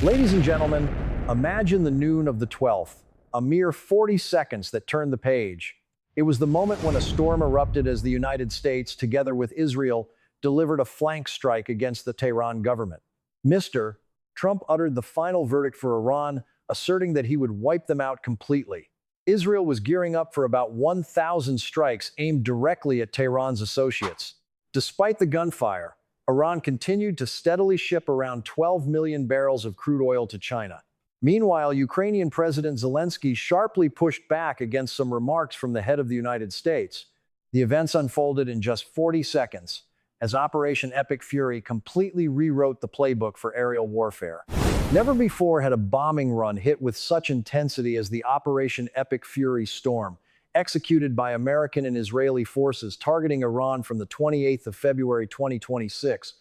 Ladies and gentlemen, imagine the noon of the 12th, a mere 40 seconds that turned the page. It was the moment when a storm erupted as the United States, together with Israel, delivered a flank strike against the Tehran government. Mr. Trump uttered the final verdict for Iran, asserting that he would wipe them out completely. Israel was gearing up for about 1,000 strikes aimed directly at Tehran's associates. Despite the gunfire, Iran continued to steadily ship around 12 million barrels of crude oil to China. Meanwhile, Ukrainian President Zelensky sharply pushed back against some remarks from the head of the United States. The events unfolded in just 40 seconds, as Operation Epic Fury completely rewrote the playbook for aerial warfare. Never before had a bombing run hit with such intensity as the Operation Epic Fury storm, executed by American and Israeli forces targeting Iran from the 28th of February 2026.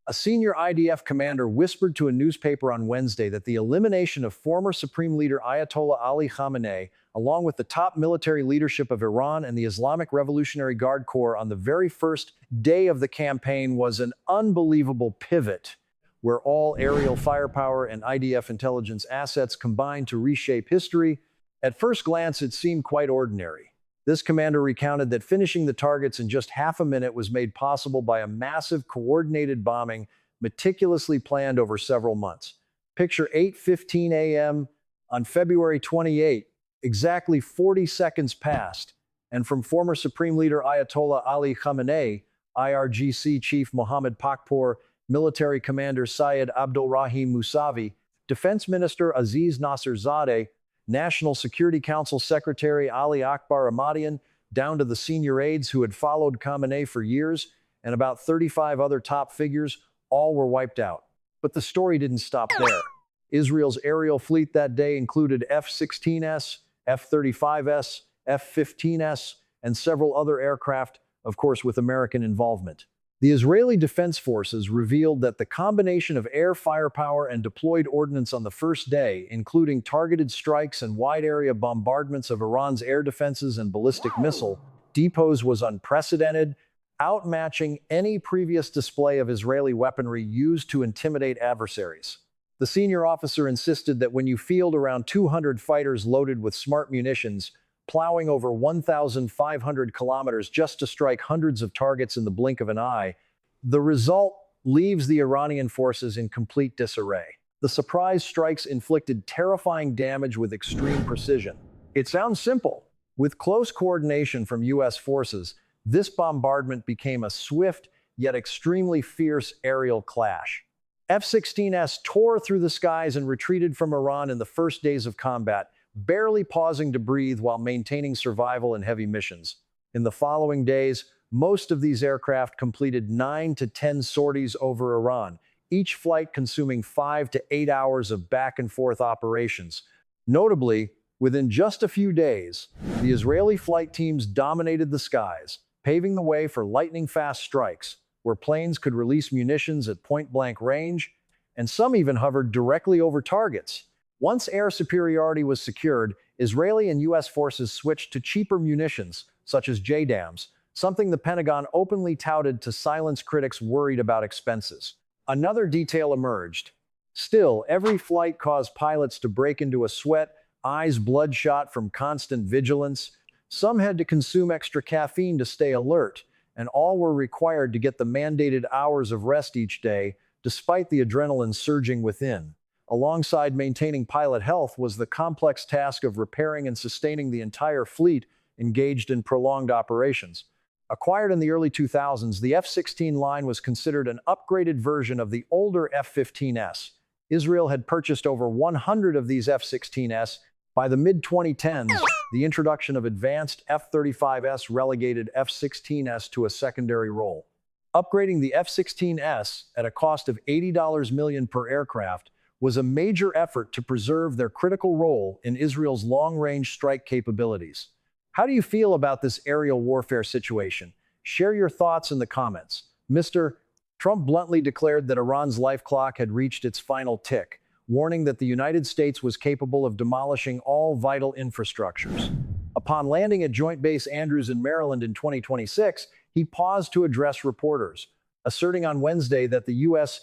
A senior IDF commander whispered to a newspaper on Wednesday that the elimination of former Supreme Leader Ayatollah Ali Khamenei, along with the top military leadership of Iran and the Islamic Revolutionary Guard Corps on the very first day of the campaign, was an unbelievable pivot, where all aerial firepower and IDF intelligence assets combined to reshape history. At first glance, it seemed quite ordinary. This commander recounted that finishing the targets in just half a minute was made possible by a massive coordinated bombing meticulously planned over several months. Picture 8:15 a.m. on February 28. Exactly 40 seconds passed, and from former Supreme Leader Ayatollah Ali Khamenei, IRGC Chief Mohammad Pakpour, Military Commander Syed Abdulrahim Musavi, Defense Minister Aziz Nasserzadeh, National Security Council Secretary Ali Akbar Ahmadian, down to the senior aides who had followed Khamenei for years, and about 35 other top figures, all were wiped out. But the story didn't stop there. Israel's aerial fleet that day included F-16S, F-35S, F-15S, and several other aircraft, of course with American involvement. The Israeli Defense Forces revealed that the combination of air firepower and deployed ordnance on the first day, including targeted strikes and wide-area bombardments of Iran's air defenses and ballistic missile depots, was unprecedented, outmatching any previous display of Israeli weaponry used to intimidate adversaries. The senior officer insisted that when you field around 200 fighters loaded with smart munitions, plowing over 1,500 kilometers just to strike hundreds of targets in the blink of an eye, the result leaves the Iranian forces in complete disarray. The surprise strikes inflicted terrifying damage with extreme precision. It sounds simple. With close coordination from U.S. forces, this bombardment became a swift yet extremely fierce aerial clash. F-16S tore through the skies and retreated from Iran in the first days of combat, barely pausing to breathe while maintaining survival in heavy missions. In the following days, most of these aircraft completed 9 to 10 sorties over Iran, each flight consuming 5 to 8 hours of back-and-forth operations. Notably, within just a few days, the Israeli flight teams dominated the skies, paving the way for lightning-fast strikes, where planes could release munitions at point-blank range, and some even hovered directly over targets. Once air superiority was secured, Israeli and U.S. forces switched to cheaper munitions, such as JDAMs, something the Pentagon openly touted to silence critics worried about expenses. Another detail emerged. Still, every flight caused pilots to break into a sweat, eyes bloodshot from constant vigilance. Some had to consume extra caffeine to stay alert, and all were required to get the mandated hours of rest each day, despite the adrenaline surging within. Alongside maintaining pilot health was the complex task of repairing and sustaining the entire fleet engaged in prolonged operations. Acquired in the early 2000s, the F-16 line was considered an upgraded version of the older F-15S. Israel had purchased over 100 of these F-16S. By the mid-2010s, the introduction of advanced F-35S relegated F-16S to a secondary role. Upgrading the F-16S at a cost of $80 million per aircraft was a major effort to preserve their critical role in Israel's long-range strike capabilities. How do you feel about this aerial warfare situation? Share your thoughts in the comments. Mr. Trump bluntly declared that Iran's life clock had reached its final tick, warning that the United States was capable of demolishing all vital infrastructures. Upon landing at Joint Base Andrews in Maryland in 2026, he paused to address reporters, asserting on Wednesday that the U.S.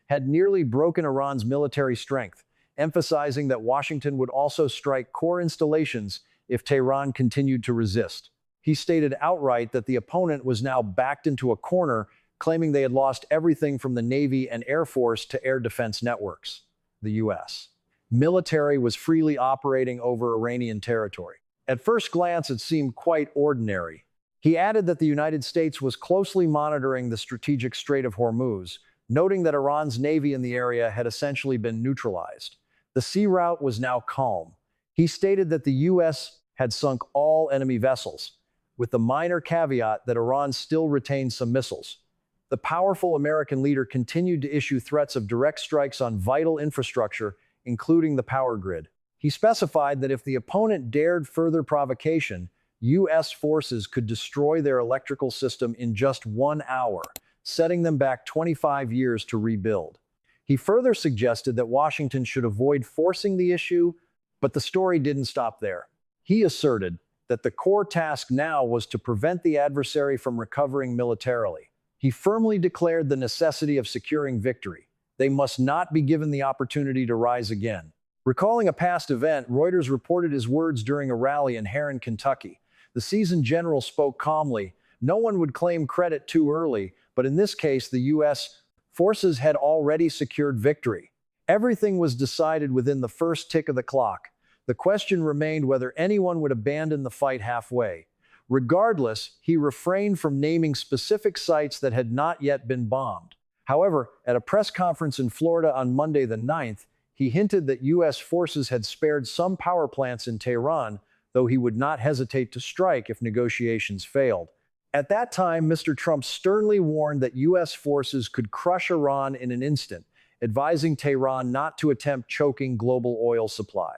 had nearly broken Iran's military strength, emphasizing that Washington would also strike core installations if Tehran continued to resist. He stated outright that the opponent was now backed into a corner, claiming they had lost everything from the Navy and Air Force to air defense networks. The U.S. military was freely operating over Iranian territory. At first glance, it seemed quite ordinary. He added that the United States was closely monitoring the strategic Strait of Hormuz, noting that Iran's navy in the area had essentially been neutralized. The sea route was now calm. He stated that the U.S. had sunk all enemy vessels, with the minor caveat that Iran still retained some missiles. The powerful American leader continued to issue threats of direct strikes on vital infrastructure, including the power grid. He specified that if the opponent dared further provocation, U.S. forces could destroy their electrical system in just 1 hour, setting them back 25 years to rebuild. He further suggested that Washington should avoid forcing the issue, but the story didn't stop there. He asserted that the core task now was to prevent the adversary from recovering militarily. He firmly declared the necessity of securing victory. They must not be given the opportunity to rise again. Recalling a past event, Reuters reported his words during a rally in Herrin, Kentucky. The seasoned general spoke calmly. No one would claim credit too early, but in this case, the U.S. forces had already secured victory. Everything was decided within the first tick of the clock. The question remained whether anyone would abandon the fight halfway. Regardless, he refrained from naming specific sites that had not yet been bombed. However, at a press conference in Florida on Monday the 9th, he hinted that U.S. forces had spared some power plants in Tehran, though he would not hesitate to strike if negotiations failed. At that time, Mr. Trump sternly warned that U.S. forces could crush Iran in an instant, advising Tehran not to attempt choking global oil supply.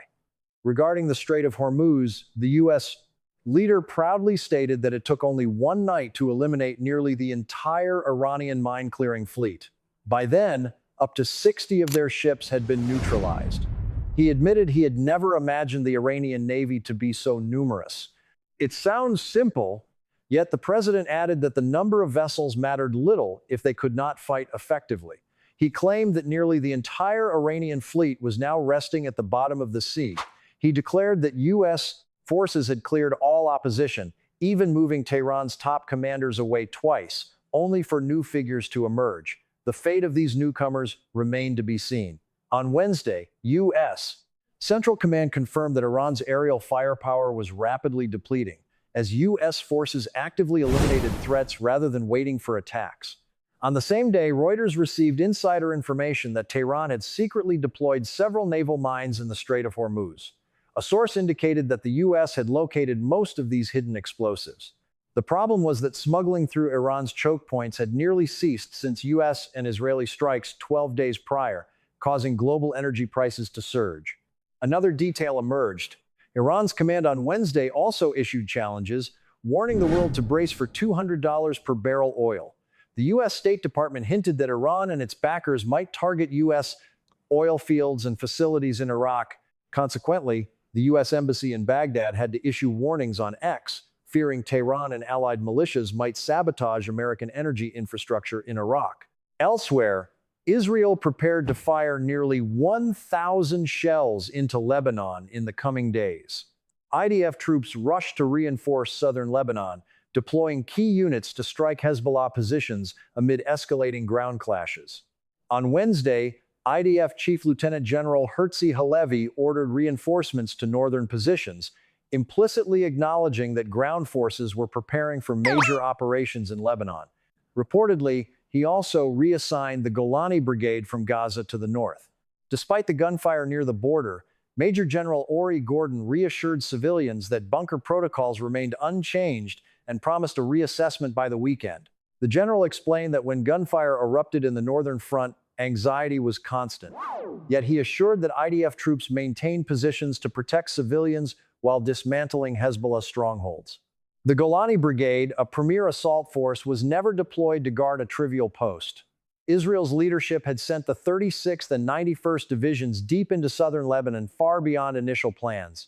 Regarding the Strait of Hormuz, the U.S. leader proudly stated that it took only one night to eliminate nearly the entire Iranian mine-clearing fleet. By then, up to 60 of their ships had been neutralized. He admitted he had never imagined the Iranian Navy to be so numerous. It sounds simple, yet the president added that the number of vessels mattered little if they could not fight effectively. He claimed that nearly the entire Iranian fleet was now resting at the bottom of the sea. He declared that U.S. forces had cleared all opposition, even moving Tehran's top commanders away twice, only for new figures to emerge. The fate of these newcomers remained to be seen. On Wednesday, U.S. Central Command confirmed that Iran's aerial firepower was rapidly depleting, as U.S. forces actively eliminated threats rather than waiting for attacks. On the same day, Reuters received insider information that Tehran had secretly deployed several naval mines in the Strait of Hormuz. A source indicated that the U.S. had located most of these hidden explosives. The problem was that smuggling through Iran's choke points had nearly ceased since U.S. and Israeli strikes 12 days prior, causing global energy prices to surge. Another detail emerged. Iran's command on Wednesday also issued challenges, warning the world to brace for $200 per barrel oil. The U.S. State Department hinted that Iran and its backers might target U.S. oil fields and facilities in Iraq. Consequently, the U.S. Embassy in Baghdad had to issue warnings on X, fearing Tehran and allied militias might sabotage American energy infrastructure in Iraq. Elsewhere, Israel prepared to fire nearly 1,000 shells into Lebanon in the coming days. IDF troops rushed to reinforce southern Lebanon, deploying key units to strike Hezbollah positions amid escalating ground clashes. On Wednesday, IDF Chief Lieutenant General Herzi Halevi ordered reinforcements to northern positions, implicitly acknowledging that ground forces were preparing for major operations in Lebanon. Reportedly, he also reassigned the Golani Brigade from Gaza to the north. Despite the gunfire near the border, Major General Ori Gordon reassured civilians that bunker protocols remained unchanged and promised a reassessment by the weekend. The general explained that when gunfire erupted in the northern front, anxiety was constant. Yet he assured that IDF troops maintained positions to protect civilians while dismantling Hezbollah strongholds. The Golani Brigade, a premier assault force, was never deployed to guard a trivial post. Israel's leadership had sent the 36th and 91st Divisions deep into southern Lebanon, far beyond initial plans.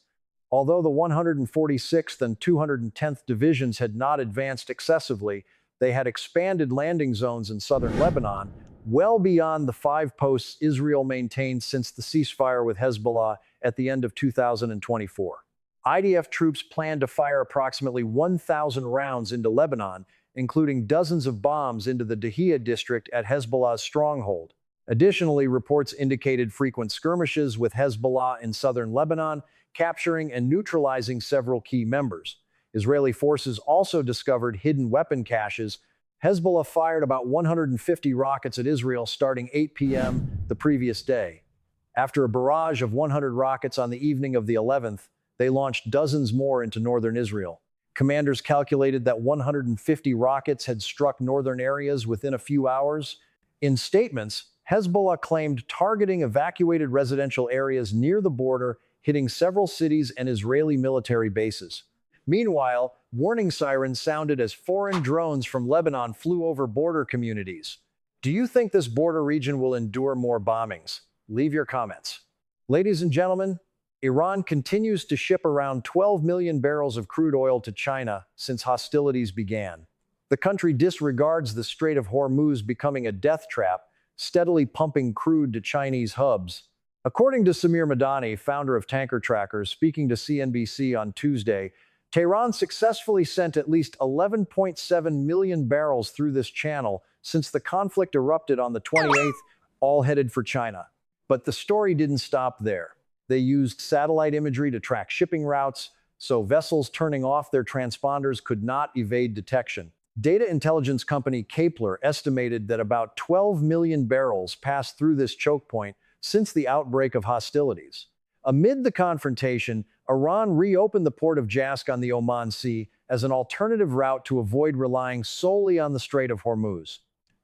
Although the 146th and 210th Divisions had not advanced excessively, they had expanded landing zones in southern Lebanon, well beyond the 5 posts Israel maintained since the ceasefire with Hezbollah at the end of 2024. IDF troops plan to fire approximately 1,000 rounds into Lebanon, including dozens of bombs into the Dahiyah district at Hezbollah's stronghold. Additionally, reports indicated frequent skirmishes with Hezbollah in southern Lebanon, capturing and neutralizing several key members. Israeli forces also discovered hidden weapon caches. Hezbollah fired about 150 rockets at Israel starting 8 p.m. the previous day. After a barrage of 100 rockets on the evening of the 11th, they launched dozens more into northern Israel. Commanders calculated that 150 rockets had struck northern areas within a few hours. In statements, Hezbollah claimed targeting evacuated residential areas near the border, hitting several cities and Israeli military bases. Meanwhile, warning sirens sounded as foreign drones from Lebanon flew over border communities. Do you think this border region will endure more bombings? Leave your comments. Ladies and gentlemen, Iran continues to ship around 12 million barrels of crude oil to China since hostilities began. The country disregards the Strait of Hormuz becoming a death trap, steadily pumping crude to Chinese hubs. According to Samir Madani, founder of Tanker Trackers, speaking to CNBC on Tuesday, Tehran successfully sent at least 11.7 million barrels through this channel since the conflict erupted on the 28th, all headed for China. But the story didn't stop there. They used satellite imagery to track shipping routes, so vessels turning off their transponders could not evade detection. Data intelligence company Kepler estimated that about 12 million barrels passed through this choke point since the outbreak of hostilities. Amid the confrontation, Iran reopened the port of Jask on the Oman Sea as an alternative route to avoid relying solely on the Strait of Hormuz.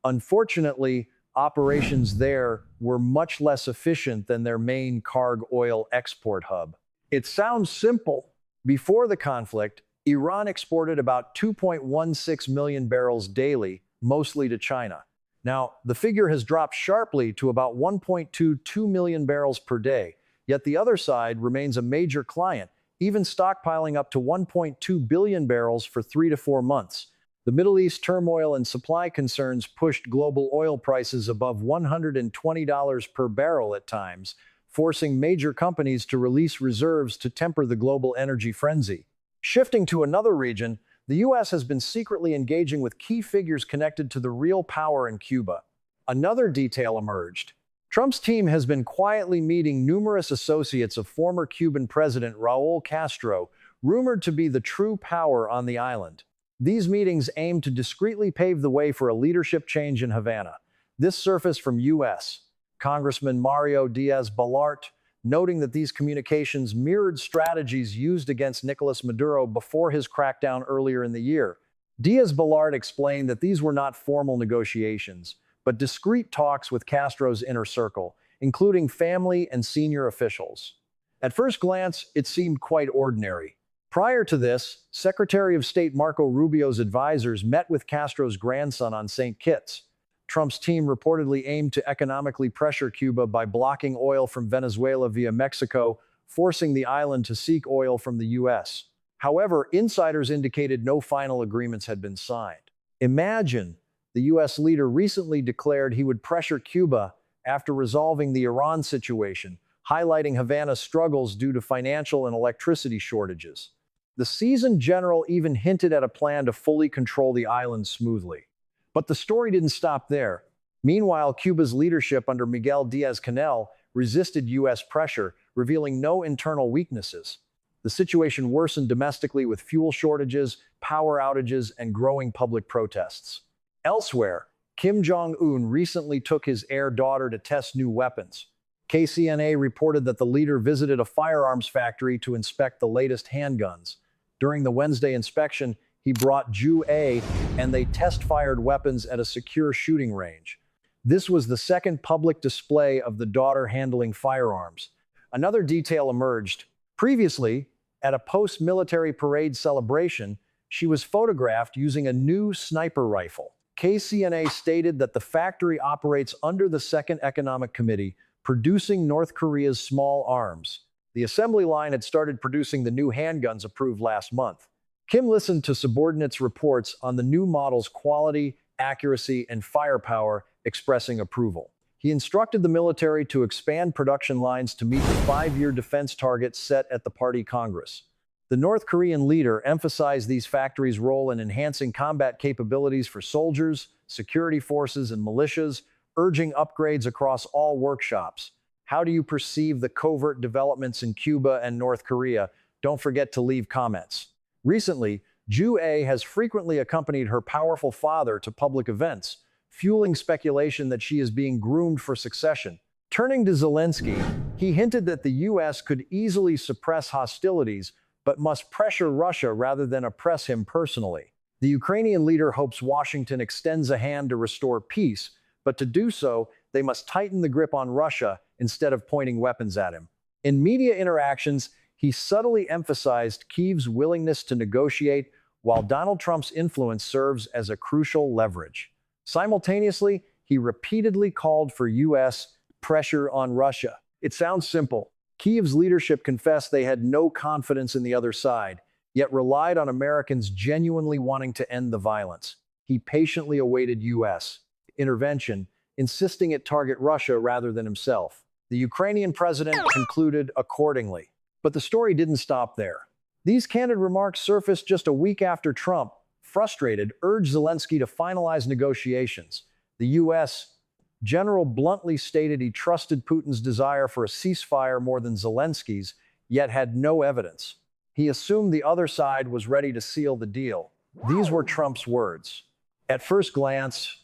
Unfortunately, operations there were much less efficient than their main cargo oil export hub. It sounds simple. Before the conflict, Iran exported about 2.16 million barrels daily, mostly to China. Now, the figure has dropped sharply to about 1.22 million barrels per day, yet the other side remains a major client, even stockpiling up to 1.2 billion barrels for 3 to 4 months. The Middle East turmoil and supply concerns pushed global oil prices above $120 per barrel at times, forcing major companies to release reserves to temper the global energy frenzy. Shifting to another region, the U.S. has been secretly engaging with key figures connected to the real power in Cuba. Another detail emerged. Trump's team has been quietly meeting numerous associates of former Cuban President Raul Castro, rumored to be the true power on the island. These meetings aim to discreetly pave the way for a leadership change in Havana. This surfaced from U.S. Congressman Mario Diaz-Balart, noting that these communications mirrored strategies used against Nicolas Maduro before his crackdown earlier in the year. Diaz-Balart explained that these were not formal negotiations, but discreet talks with Castro's inner circle, including family and senior officials. At first glance, it seemed quite ordinary. Prior to this, Secretary of State Marco Rubio's advisors met with Castro's grandson on St. Kitts. Trump's team reportedly aimed to economically pressure Cuba by blocking oil from Venezuela via Mexico, forcing the island to seek oil from the U.S. However, insiders indicated no final agreements had been signed. Imagine, the U.S. leader recently declared he would pressure Cuba after resolving the Iran situation, highlighting Havana's struggles due to financial and electricity shortages. The seasoned general even hinted at a plan to fully control the island smoothly. But the story didn't stop there. Meanwhile, Cuba's leadership under Miguel Díaz-Canel resisted U.S. pressure, revealing no internal weaknesses. The situation worsened domestically with fuel shortages, power outages, and growing public protests. Elsewhere, Kim Jong-un recently took his heir daughter to test new weapons. KCNA reported that the leader visited a firearms factory to inspect the latest handguns. During the Wednesday inspection, he brought Ju A, and they test-fired weapons at a secure shooting range. This was the second public display of the daughter handling firearms. Another detail emerged. Previously, at a post-military parade celebration, she was photographed using a new sniper rifle. KCNA stated that the factory operates under the Second Economic Committee, producing North Korea's small arms. The assembly line had started producing the new handguns approved last month. Kim listened to subordinates' reports on the new model's quality, accuracy, and firepower, expressing approval. He instructed the military to expand production lines to meet the 5-year defense targets set at the Party Congress. The North Korean leader emphasized these factories' role in enhancing combat capabilities for soldiers, security forces, and militias, urging upgrades across all workshops. How do you perceive the covert developments in Cuba and North Korea? Don't forget to leave comments. Recently, Ju A has frequently accompanied her powerful father to public events, fueling speculation that she is being groomed for succession. Turning to Zelensky, he hinted that the U.S. could easily suppress hostilities, but must pressure Russia rather than oppress him personally. The Ukrainian leader hopes Washington extends a hand to restore peace, but to do so, they must tighten the grip on Russia instead of pointing weapons at him. In media interactions, he subtly emphasized Kyiv's willingness to negotiate, while Donald Trump's influence serves as a crucial leverage. Simultaneously, he repeatedly called for U.S. pressure on Russia. It sounds simple. Kyiv's leadership confessed they had no confidence in the other side, yet relied on Americans genuinely wanting to end the violence. He patiently awaited U.S. intervention, insisting it target Russia rather than himself. The Ukrainian president concluded accordingly. But the story didn't stop there. These candid remarks surfaced just a week after Trump, frustrated, urged Zelensky to finalize negotiations. The U.S. general bluntly stated he trusted Putin's desire for a ceasefire more than Zelensky's, yet had no evidence. He assumed the other side was ready to seal the deal. These were Trump's words. At first glance,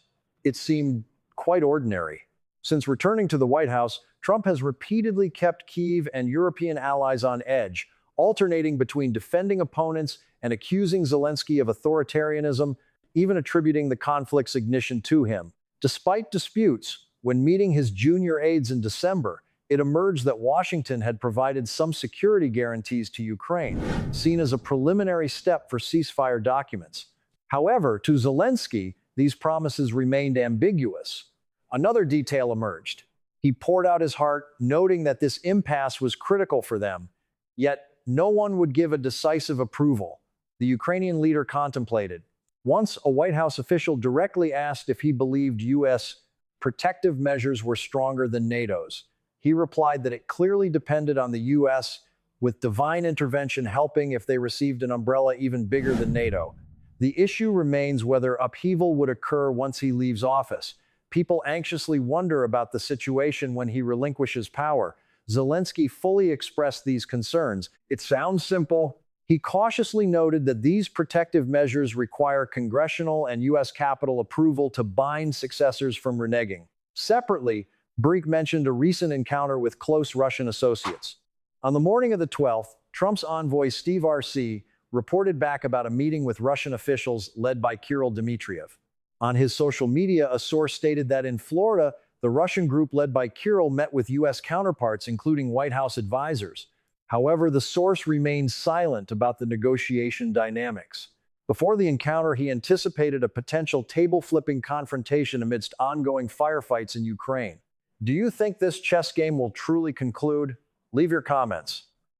it seemed quite ordinary. Since returning to the White House, Trump has repeatedly kept Kyiv and European allies on edge, alternating between defending opponents and accusing Zelensky of authoritarianism, even attributing the conflict's ignition to him. Despite disputes, when meeting his junior aides in December, it emerged that Washington had provided some security guarantees to Ukraine, seen as a preliminary step for ceasefire documents. However, to Zelensky, these promises remained ambiguous. Another detail emerged. He poured out his heart, noting that this impasse was critical for them, yet no one would give a decisive approval. The Ukrainian leader contemplated. Once a White House official directly asked if he believed U.S. protective measures were stronger than NATO's. He replied that it clearly depended on the U.S., with divine intervention helping if they received an umbrella even bigger than NATO. The issue remains whether upheaval would occur once he leaves office. People anxiously wonder about the situation when he relinquishes power. Zelensky fully expressed these concerns. It sounds simple. He cautiously noted that these protective measures require congressional and U.S. Capitol approval to bind successors from reneging. Separately, Brink mentioned a recent encounter with close Russian associates. On the morning of the 12th, Trump's envoy Steve R.C. reported back about a meeting with Russian officials led by Kirill Dmitriev. On his social media, a source stated that in Florida, the Russian group led by Kirill met with U.S. counterparts, including White House advisors. However, the source remained silent about the negotiation dynamics. Before the encounter, he anticipated a potential table-flipping confrontation amidst ongoing firefights in Ukraine. Do you think this chess game will truly conclude? Leave your comments.